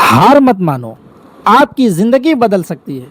हार मत मानो, आपकी ज़िंदगी बदल सकती है।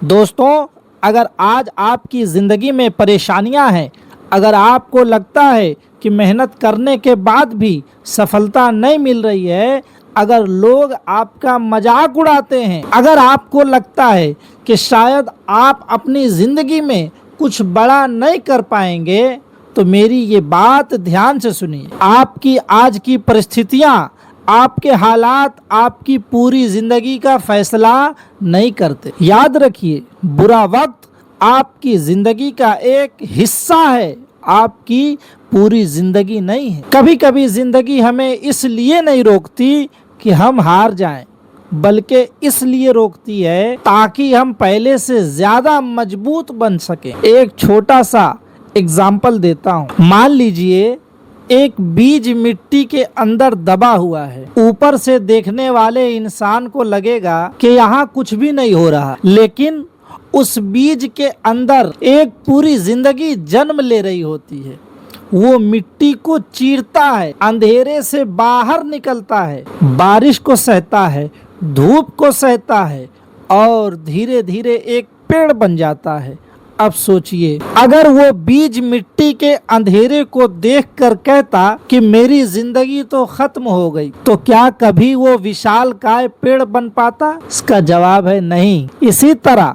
दोस्तों, अगर आज आपकी ज़िंदगी में परेशानियां हैं, अगर आपको लगता है कि मेहनत करने के बाद भी सफलता नहीं मिल रही है, अगर लोग आपका मजाक उड़ाते हैं, अगर आपको लगता है कि शायद आप अपनी ज़िंदगी में कुछ बड़ा नहीं कर पाएंगे, तो मेरी ये बात ध्यान से सुनिए। आपकी आज की परिस्थितियां, आपके हालात आपकी पूरी जिंदगी का फैसला नहीं करते। याद रखिए, बुरा वक्त आपकी जिंदगी का एक हिस्सा है, आपकी पूरी जिंदगी नहीं है। कभी कभी जिंदगी हमें इसलिए नहीं रोकती कि हम हार जाएं, बल्कि इसलिए रोकती है ताकि हम पहले से ज्यादा मजबूत बन सकें। एक छोटा सा एग्जाम्पल देता हूँ। मान लीजिए एक बीज मिट्टी के अंदर दबा हुआ है। ऊपर से देखने वाले इंसान को लगेगा कि यहाँ कुछ भी नहीं हो रहा, लेकिन उस बीज के अंदर एक पूरी जिंदगी जन्म ले रही होती है। वो मिट्टी को चीरता है, अंधेरे से बाहर निकलता है, बारिश को सहता है, धूप को सहता है और धीरे धीरे एक पेड़ बन जाता है। अब सोचिए, अगर वो बीज मिट्टी के अंधेरे को देखकर कहता कि मेरी जिंदगी तो खत्म हो गई, तो क्या कभी वो विशालकाय पेड़ बन पाता? इसका जवाब है नहीं। इसी तरह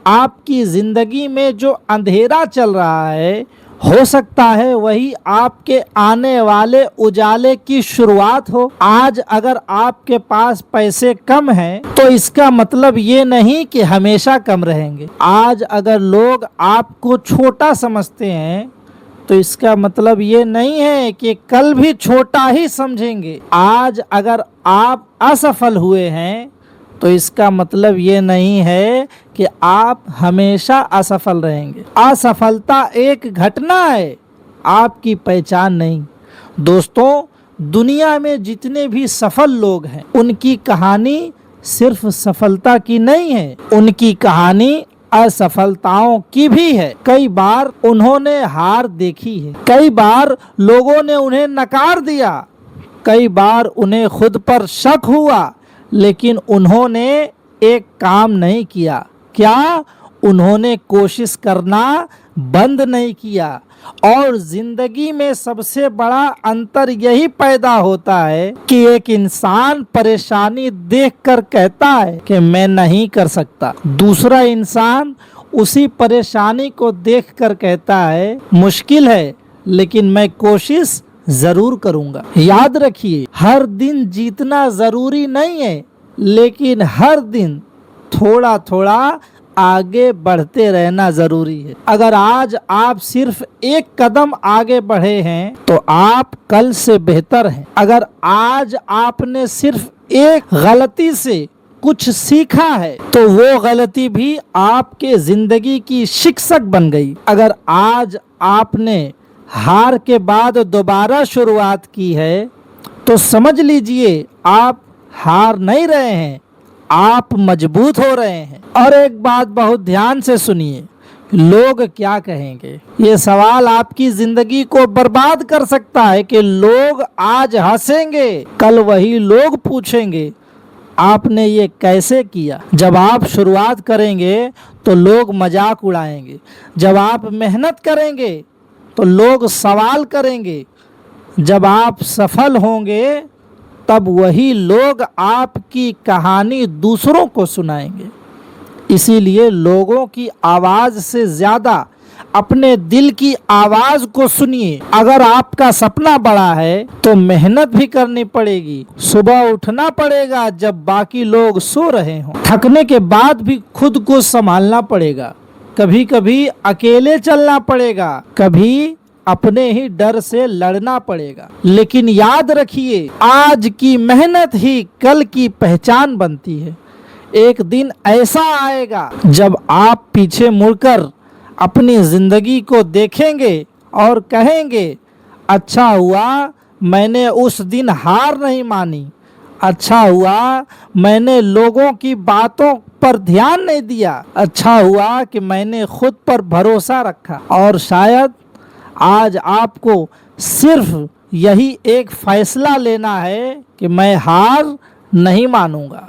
आपकी जिंदगी में जो अंधेरा चल रहा है, हो सकता है वही आपके आने वाले उजाले की शुरुआत हो। आज अगर आपके पास पैसे कम हैं, तो इसका मतलब ये नहीं कि हमेशा कम रहेंगे। आज अगर लोग आपको छोटा समझते हैं, तो इसका मतलब ये नहीं है कि कल भी छोटा ही समझेंगे। आज अगर आप असफल हुए हैं, तो इसका मतलब ये नहीं है कि आप हमेशा असफल रहेंगे। असफलता एक घटना है, आपकी पहचान नहीं। दोस्तों, दुनिया में जितने भी सफल लोग हैं, उनकी कहानी सिर्फ सफलता की नहीं है, उनकी कहानी असफलताओं की भी है। कई बार उन्होंने हार देखी है, कई बार लोगों ने उन्हें नकार दिया, कई बार उन्हें खुद पर शक हुआ, लेकिन उन्होंने एक काम नहीं किया। क्या? उन्होंने कोशिश करना बंद नहीं किया। और जिंदगी में सबसे बड़ा अंतर यही पैदा होता है कि एक इंसान परेशानी देखकर कहता है कि मैं नहीं कर सकता, दूसरा इंसान उसी परेशानी को देखकर कहता है मुश्किल है, लेकिन मैं कोशिश जरूर करूंगा। याद रखिए, हर दिन जीतना जरूरी नहीं है, लेकिन हर दिन थोड़ा थोड़ा आगे बढ़ते रहना जरूरी है। अगर आज आप सिर्फ एक कदम आगे बढ़े हैं, तो आप कल से बेहतर हैं। अगर आज आपने सिर्फ एक गलती से कुछ सीखा है, तो वो गलती भी आपके जिंदगी की शिक्षक बन गई। अगर आज आपने हार के बाद दोबारा शुरुआत की है, तो समझ लीजिए आप हार नहीं रहे हैं, आप मजबूत हो रहे हैं। और एक बात बहुत ध्यान से सुनिए, लोग क्या कहेंगे, ये सवाल आपकी जिंदगी को बर्बाद कर सकता है। कि लोग आज हंसेंगे, कल वही लोग पूछेंगे आपने ये कैसे किया। जब आप शुरुआत करेंगे तो लोग मजाक उड़ाएंगे, जब आप मेहनत करेंगे तो लोग सवाल करेंगे, जब आप सफल होंगे तब वही लोग आपकी कहानी दूसरों को सुनाएंगे। इसीलिए लोगों की आवाज से ज्यादा अपने दिल की आवाज को सुनिए। अगर आपका सपना बड़ा है, तो मेहनत भी करनी पड़ेगी, सुबह उठना पड़ेगा जब बाकी लोग सो रहे हों, थकने के बाद भी खुद को संभालना पड़ेगा, कभी कभी अकेले चलना पड़ेगा, कभी अपने ही डर से लड़ना पड़ेगा। लेकिन याद रखिए, आज की मेहनत ही कल की पहचान बनती है। एक दिन ऐसा आएगा जब आप पीछे मुड़कर अपनी जिंदगी को देखेंगे और कहेंगे, अच्छा हुआ मैंने उस दिन हार नहीं मानी, अच्छा हुआ मैंने लोगों की बातों पर ध्यान नहीं दिया, अच्छा हुआ कि मैंने खुद पर भरोसा रखा। और शायद आज आपको सिर्फ यही एक फैसला लेना है कि मैं हार नहीं मानूंगा।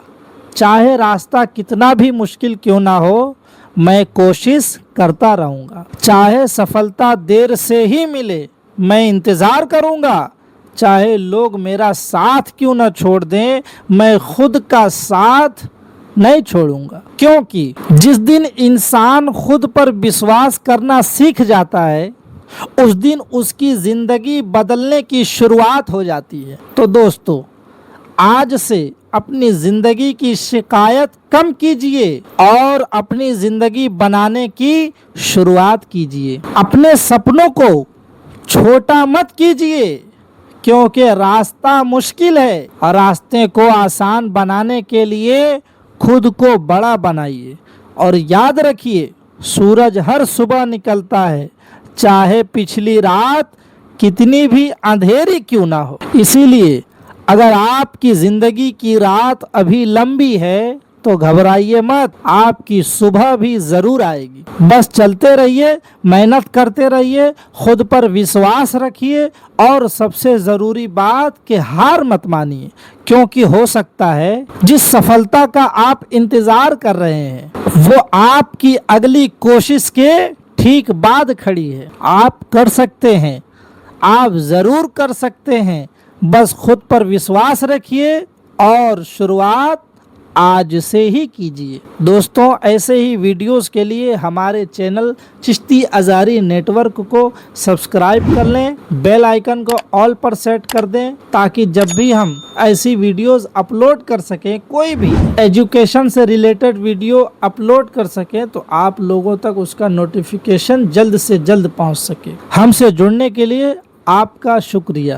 चाहे रास्ता कितना भी मुश्किल क्यों ना हो, मैं कोशिश करता रहूँगा। चाहे सफलता देर से ही मिले, मैं इंतज़ार करूँगा। चाहे लोग मेरा साथ क्यों ना छोड़ दें, मैं खुद का साथ नहीं छोड़ूंगा। क्योंकि जिस दिन इंसान खुद पर विश्वास करना सीख जाता है, उस दिन उसकी ज़िंदगी बदलने की शुरुआत हो जाती है। तो दोस्तों, आज से अपनी ज़िंदगी की शिकायत कम कीजिए और अपनी ज़िंदगी बनाने की शुरुआत कीजिए। अपने सपनों को छोटा मत कीजिए, क्योंकि रास्ता मुश्किल है और रास्ते को आसान बनाने के लिए खुद को बड़ा बनाइए। और याद रखिए, सूरज हर सुबह निकलता है, चाहे पिछली रात कितनी भी अंधेरी क्यों ना हो। इसीलिए अगर आपकी ज़िंदगी की रात अभी लंबी है तो घबराइए मत, आपकी सुबह भी ज़रूर आएगी। बस चलते रहिए, मेहनत करते रहिए, खुद पर विश्वास रखिए और सबसे ज़रूरी बात कि हार मत मानिए, क्योंकि हो सकता है जिस सफलता का आप इंतज़ार कर रहे हैं वो आपकी अगली कोशिश के ठीक बाद खड़ी है। आप कर सकते हैं, आप ज़रूर कर सकते हैं। बस खुद पर विश्वास रखिए और शुरुआत आज से ही कीजिए। दोस्तों, ऐसे ही वीडियोस के लिए हमारे चैनल चिश्ती अज़ारी नेटवर्क को सब्सक्राइब कर लें, बेल आइकन को ऑल पर सेट कर दें, ताकि जब भी हम ऐसी वीडियोस अपलोड कर सकें, कोई भी एजुकेशन से रिलेटेड वीडियो अपलोड कर सकें, तो आप लोगों तक उसका नोटिफिकेशन जल्द से जल्द पहुंच सके। हमसे जुड़ने के लिए आपका शुक्रिया।